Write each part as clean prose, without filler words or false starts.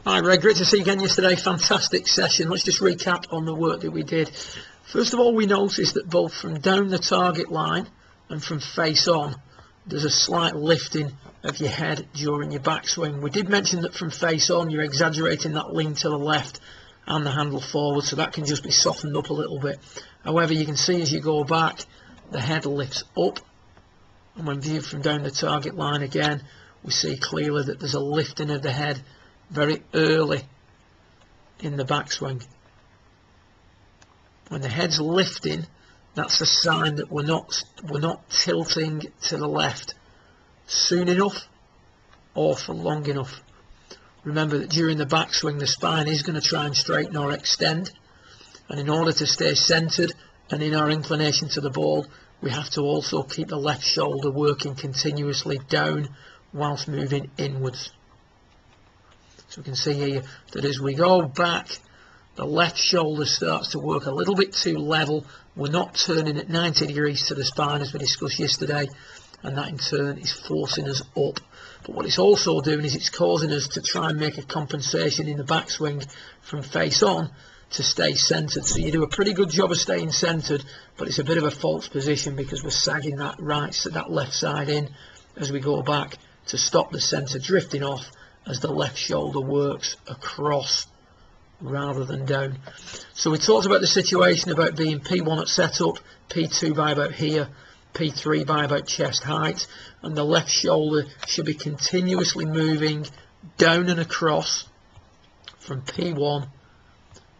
Hi Greg, great to see you again yesterday. Fantastic session. Let's just recap on the work that we did. First of all, we noticed that both from down the target line and from face on, there's a slight lifting of your head during your backswing. We did mention that from face on, you're exaggerating that lean to the left and the handle forward, so that can just be softened up a little bit. However, you can see as you go back, the head lifts up, and when viewed from down the target line again, we see clearly that there's a lifting of the head very early in the backswing. When the head's lifting, that's a sign that we're not tilting to the left soon enough or for long enough. Remember that during the backswing, the spine is going to try and straighten or extend, and in order to stay centered and in our inclination to the ball, we have to also keep the left shoulder working continuously down whilst moving inwards. So we can see here that as we go back, the left shoulder starts to work a little bit too level. We're not turning at 90 degrees to the spine as we discussed yesterday, and that in turn is forcing us up. But what it's also doing is it's causing us to try and make a compensation in the backswing from face on to stay centered. So you do a pretty good job of staying centered, but it's a bit of a false position because we're sagging that left side in as we go back to stop the center drifting off as the left shoulder works across rather than down. So we talked about the situation about being P1 at setup, P2 by about here, P3 by about chest height, and the left shoulder should be continuously moving down and across from P1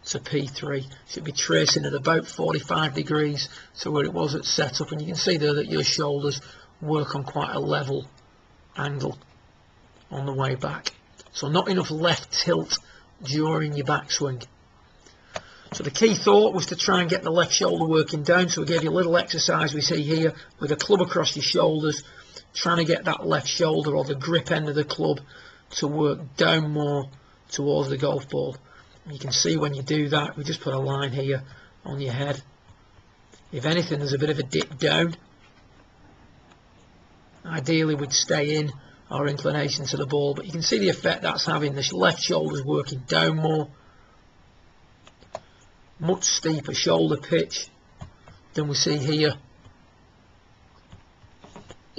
to P3. Should be tracing at about 45 degrees to where it was at setup, and you can see there that your shoulders work on quite a level angle on the way back. So not enough left tilt during your backswing. So the key thought was to try and get the left shoulder working down. So we gave you a little exercise we see here with a club across your shoulders, trying to get that left shoulder or the grip end of the club to work down more towards the golf ball. And you can see when you do that, we just put a line here on your head. If anything, there's a bit of a dip down. Ideally we'd stay in our inclination to the ball, but you can see the effect that's having. The left shoulder's working down more, much steeper shoulder pitch than we see here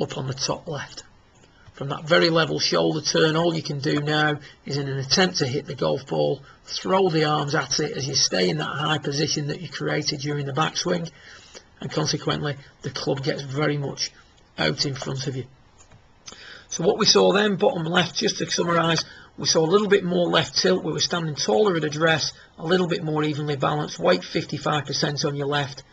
up on the top left. From that very level shoulder turn, all you can do now is, in an attempt to hit the golf ball, throw the arms at it as you stay in that high position that you created during the backswing, and consequently the club gets very much out in front of you. So what we saw then, bottom left, just to summarise, we saw a little bit more left tilt. We were standing taller at address, a little bit more evenly balanced, weight 55% on your left.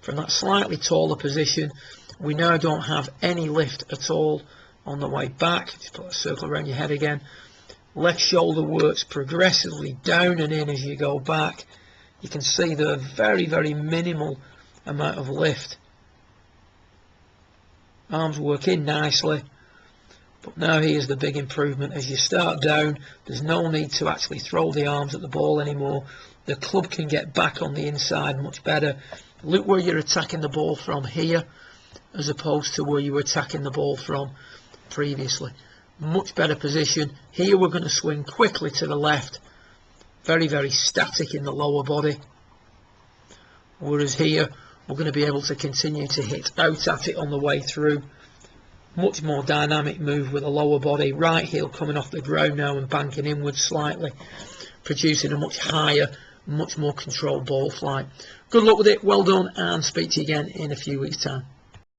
From that slightly taller position, we now don't have any lift at all on the way back. Just put a circle around your head again. Left shoulder works progressively down and in as you go back. You can see the very, very minimal amount of lift. Arms work in nicely. But now here's the big improvement. As you start down, there's no need to actually throw the arms at the ball anymore. The club can get back on the inside much better. Look where you're attacking the ball from here, as opposed to where you were attacking the ball from previously. Much better position. Here we're going to swing quickly to the left. Very, very static in the lower body. Whereas here, we're going to be able to continue to hit out at it on the way through. Much more dynamic move with a lower body, right heel coming off the ground now and banking inwards slightly, producing a much higher, much more controlled ball flight. Good luck with it, well done, and speak to you again in a few weeks' time.